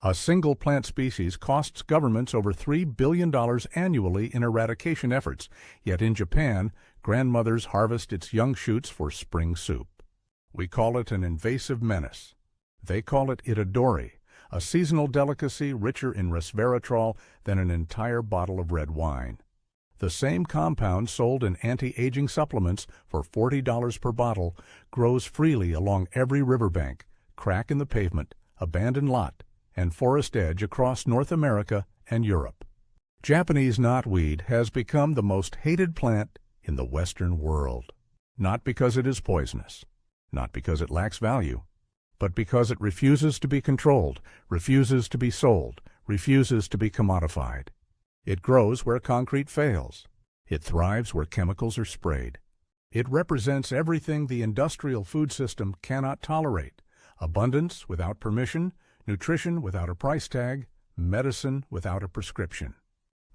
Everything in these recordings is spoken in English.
A single plant species costs governments over $3 billion annually in eradication efforts, yet in Japan, grandmothers harvest its young shoots for spring soup. We call it an invasive menace. They call it itadori, a seasonal delicacy richer in resveratrol than an entire bottle of red wine. The same compound sold in anti-aging supplements for $40 per bottle grows freely along every riverbank, crack in the pavement, abandoned lot, and forest edge across North America and Europe. Japanese knotweed has become the most hated plant in the Western world. Not because it is poisonous, not because it lacks value, but because it refuses to be controlled, refuses to be sold, refuses to be commodified. It grows where concrete fails. It thrives where chemicals are sprayed. It represents everything the industrial food system cannot tolerate: abundance without permission, nutrition without a price tag, medicine without a prescription.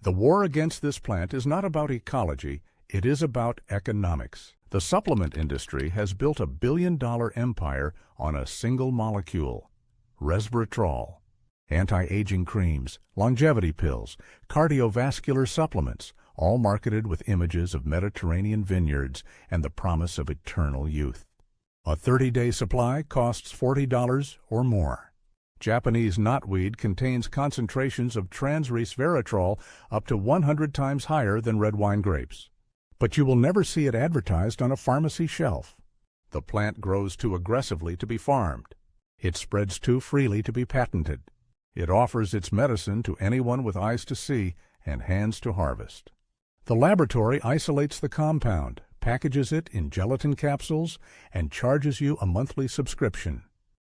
The war against this plant is not about ecology, it is about economics. The supplement industry has built a billion-dollar empire on a single molecule: Resveratrol. Anti-aging creams, longevity pills, cardiovascular supplements, all marketed with images of Mediterranean vineyards and the promise of eternal youth. A 30-day supply costs $40 or more. Japanese knotweed contains concentrations of trans-resveratrol up to 100 times higher than red wine grapes. But you will never see it advertised on a pharmacy shelf. The plant grows too aggressively to be farmed. It spreads too freely to be patented. It offers its medicine to anyone with eyes to see and hands to harvest. The laboratory isolates the compound, packages it in gelatin capsules, and charges you a monthly subscription.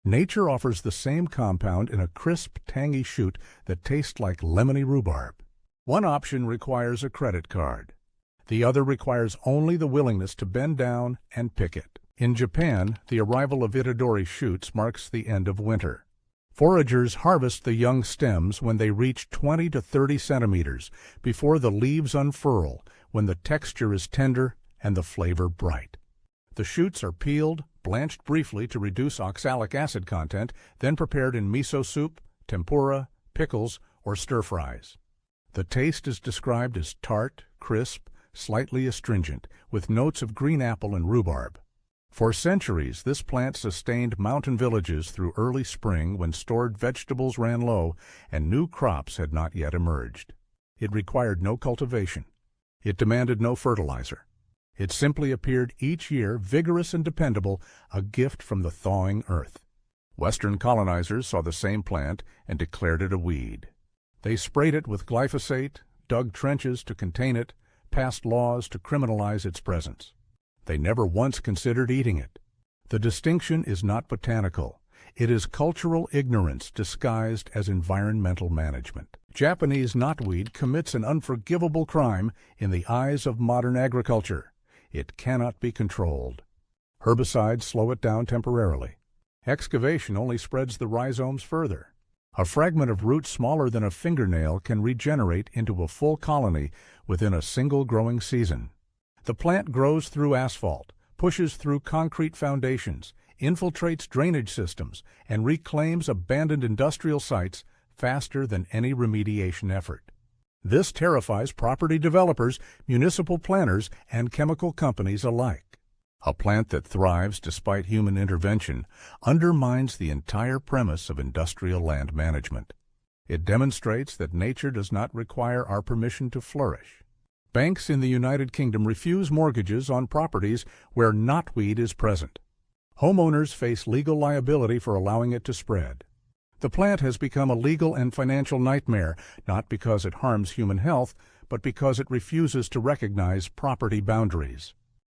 Nature offers the same compound in a crisp, tangy shoot that tastes like lemony rhubarb. One option requires a credit card. The other requires only the willingness to bend down and pick it. In Japan, the arrival of itadori shoots marks the end of winter. Foragers harvest the young stems when they reach 20 to 30 centimeters, before the leaves unfurl, when the texture is tender and the flavor bright. The shoots are peeled, blanched briefly to reduce oxalic acid content, then prepared in miso soup, tempura, pickles, or stir-fries. The taste is described as tart, crisp, slightly astringent, with notes of green apple and rhubarb. For centuries, this plant sustained mountain villages through early spring when stored vegetables ran low and new crops had not yet emerged. It required no cultivation. It demanded no fertilizer. It simply appeared each year, vigorous and dependable, a gift from the thawing earth. Western colonizers saw the same plant and declared it a weed. They sprayed it with glyphosate, dug trenches to contain it, passed laws to criminalize its presence. They never once considered eating it. The distinction is not botanical. It is cultural ignorance disguised as environmental management. Japanese knotweed commits an unforgivable crime in the eyes of modern agriculture. It cannot be controlled. Herbicides slow it down temporarily. Excavation only spreads the rhizomes further. A fragment of root smaller than a fingernail can regenerate into a full colony within a single growing season. The plant grows through asphalt, pushes through concrete foundations, infiltrates drainage systems, and reclaims abandoned industrial sites faster than any remediation effort. This terrifies property developers, municipal planners, and chemical companies alike. A plant that thrives despite human intervention undermines the entire premise of industrial land management. It demonstrates that nature does not require our permission to flourish. Banks in the United Kingdom refuse mortgages on properties where knotweed is present. Homeowners face legal liability for allowing it to spread. The plant has become a legal and financial nightmare, not because it harms human health, but because it refuses to recognize property boundaries.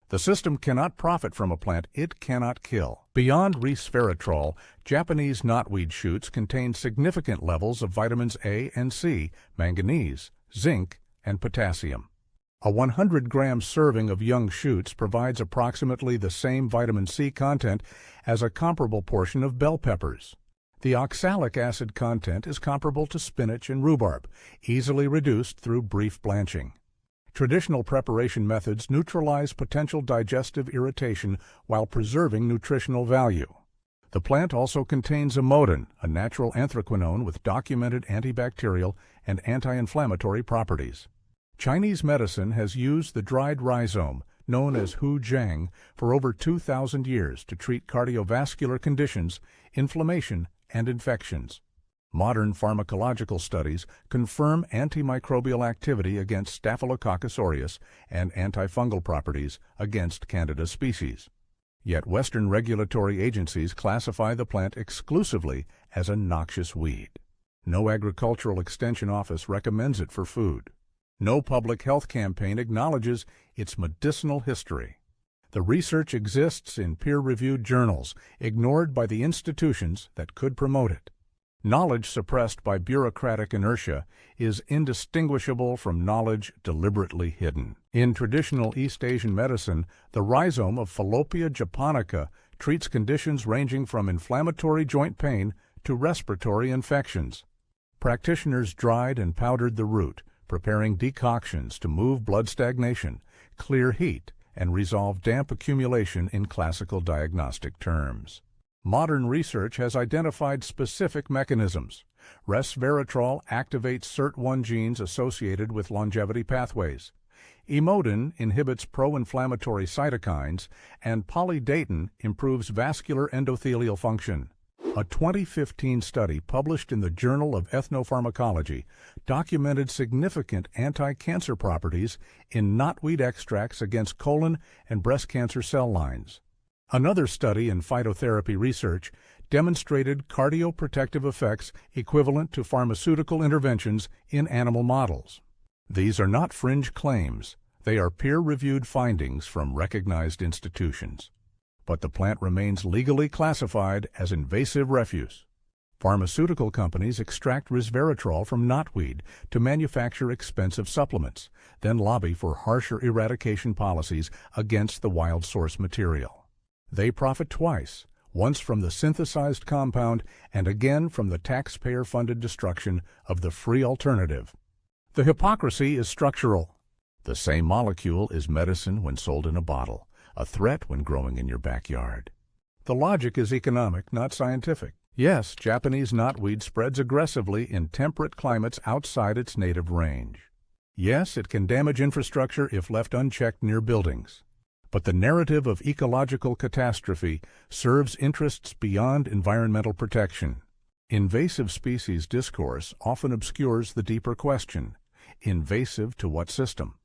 The system cannot profit from a plant it cannot kill. Beyond resveratrol, Japanese knotweed shoots contain significant levels of vitamins A and C, manganese, zinc, and potassium. A 100-gram serving of young shoots provides approximately the same vitamin C content as a comparable portion of bell peppers. The oxalic acid content is comparable to spinach and rhubarb, easily reduced through brief blanching. Traditional preparation methods neutralize potential digestive irritation while preserving nutritional value. The plant also contains amodin, a natural anthraquinone with documented antibacterial and anti-inflammatory properties. Chinese medicine has used the dried rhizome, known as hu jiang, for over 2,000 years to treat cardiovascular conditions, inflammation, and infections. Modern pharmacological studies confirm antimicrobial activity against Staphylococcus aureus and antifungal properties against Candida species. Yet Western regulatory agencies classify the plant exclusively as a noxious weed. No agricultural extension office recommends it for food. No public health campaign acknowledges its medicinal history. The research exists in peer-reviewed journals, ignored by the institutions that could promote it. Knowledge suppressed by bureaucratic inertia is indistinguishable from knowledge deliberately hidden. In traditional East Asian medicine, the rhizome of Fallopoeia japonica treats conditions ranging from inflammatory joint pain to respiratory infections. Practitioners dried and powdered the root, preparing decoctions to move blood stagnation, clear heat, and resolve damp accumulation in classical diagnostic terms. Modern research has identified specific mechanisms. Resveratrol activates SIRT1 genes associated with longevity pathways. Amodin inhibits pro-inflammatory cytokines, and polydatin improves vascular endothelial function. A 2015 study published in the Journal of Ethnopharmacology documented significant anti-cancer properties in knotweed extracts against colon and breast cancer cell lines. Another study in phytotherapy research demonstrated cardioprotective effects equivalent to pharmaceutical interventions in animal models. These are not fringe claims. They are peer-reviewed findings from recognized institutions. But the plant remains legally classified as invasive refuse. Pharmaceutical companies extract resveratrol from knotweed to manufacture expensive supplements, then lobby for harsher eradication policies against the wild source material. They profit twice, once from the synthesized compound and again from the taxpayer-funded destruction of the free alternative. The hypocrisy is structural. The same molecule is medicine when sold in a bottle, a threat when growing in your backyard. The logic is economic, not scientific. Yes, Japanese knotweed spreads aggressively in temperate climates outside its native range. Yes, it can damage infrastructure if left unchecked near buildings. But the narrative of ecological catastrophe serves interests beyond environmental protection. Invasive species discourse often obscures the deeper question: invasive to what system?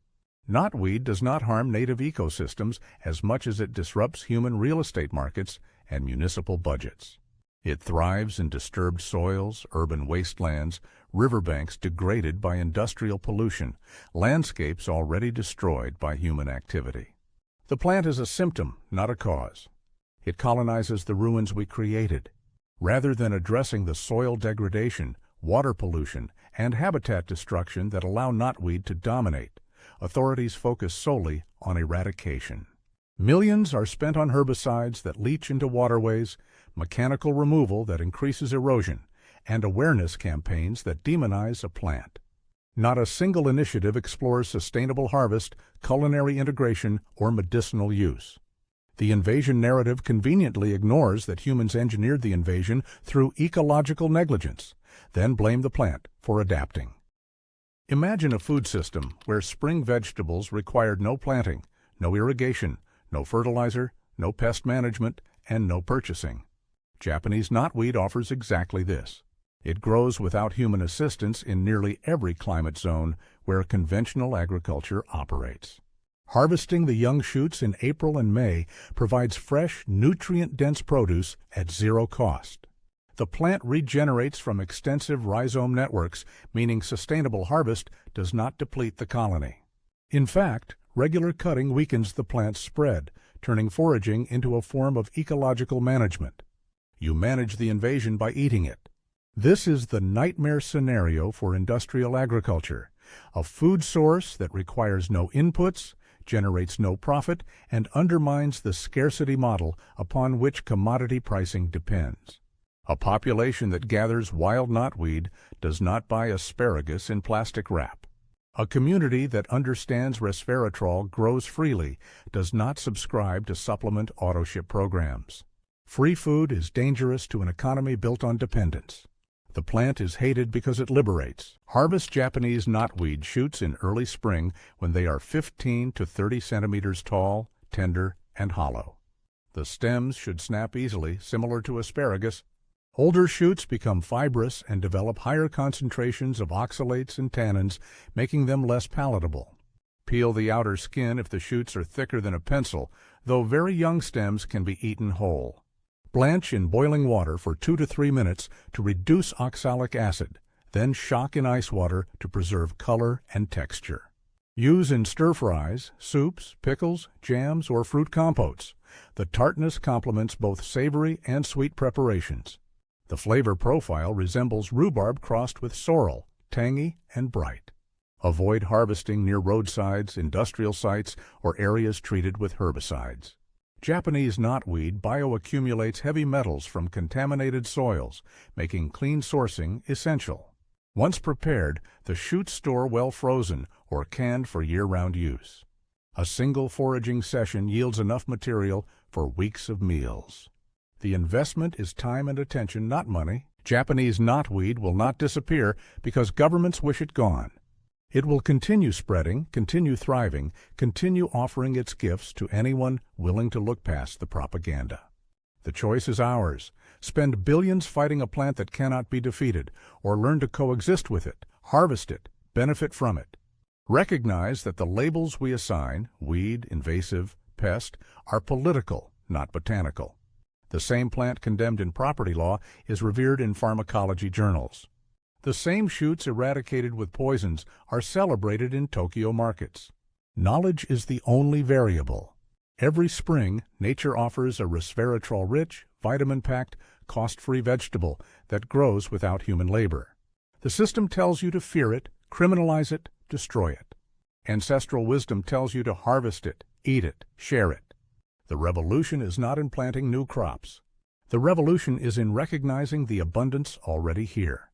Knotweed does not harm native ecosystems as much as it disrupts human real estate markets and municipal budgets. It thrives in disturbed soils, urban wastelands, riverbanks degraded by industrial pollution, landscapes already destroyed by human activity. The plant is a symptom, not a cause. It colonizes the ruins we created. Rather than addressing the soil degradation, water pollution, and habitat destruction that allow knotweed to dominate, authorities focus solely on eradication. Millions are spent on herbicides that leach into waterways, mechanical removal that increases erosion, and awareness campaigns that demonize a plant. Not a single initiative explores sustainable harvest, culinary integration, or medicinal use. The invasion narrative conveniently ignores that humans engineered the invasion through ecological negligence, then blame the plant for adapting. Imagine a food system where spring vegetables required no planting, no irrigation, no fertilizer, no pest management, and no purchasing. Japanese knotweed offers exactly this. It grows without human assistance in nearly every climate zone where conventional agriculture operates. Harvesting the young shoots in April and May provides fresh, nutrient-dense produce at zero cost. The plant regenerates from extensive rhizome networks, meaning sustainable harvest does not deplete the colony. In fact, regular cutting weakens the plant's spread, turning foraging into a form of ecological management. You manage the invasion by eating it. This is the nightmare scenario for industrial agriculture, a food source that requires no inputs, generates no profit, and undermines the scarcity model upon which commodity pricing depends. A population that gathers wild knotweed does not buy asparagus in plastic wrap. A community that understands resveratrol grows freely does not subscribe to supplement auto-ship programs. Free food is dangerous to an economy built on dependence. The plant is hated because it liberates. Harvest Japanese knotweed shoots in early spring when they are 15 to 30 centimeters tall, tender, and hollow. The stems should snap easily, similar to asparagus. Older shoots become fibrous and develop higher concentrations of oxalates and tannins, making them less palatable. Peel the outer skin if the shoots are thicker than a pencil, though very young stems can be eaten whole. Blanch in boiling water for 2 to 3 minutes to reduce oxalic acid, then shock in ice water to preserve color and texture. Use in stir-fries, soups, pickles, jams, or fruit compotes. The tartness complements both savory and sweet preparations. The flavor profile resembles rhubarb crossed with sorrel, tangy and bright. Avoid harvesting near roadsides, industrial sites, or areas treated with herbicides. Japanese knotweed bioaccumulates heavy metals from contaminated soils, making clean sourcing essential. Once prepared, the shoots store well frozen or canned for year-round use. A single foraging session yields enough material for weeks of meals. The investment is time and attention, not money. Japanese knotweed will not disappear because governments wish it gone. It will continue spreading, continue thriving, continue offering its gifts to anyone willing to look past the propaganda. The choice is ours. Spend billions fighting a plant that cannot be defeated, or learn to coexist with it, harvest it, benefit from it. Recognize that the labels we assign, weed, invasive, pest, are political, not botanical. The same plant condemned in property law is revered in pharmacology journals. The same shoots eradicated with poisons are celebrated in Tokyo markets. Knowledge is the only variable. Every spring, nature offers a resveratrol-rich, vitamin-packed, cost-free vegetable that grows without human labor. The system tells you to fear it, criminalize it, destroy it. Ancestral wisdom tells you to harvest it, eat it, share it. The revolution is not in planting new crops. The revolution is in recognizing the abundance already here.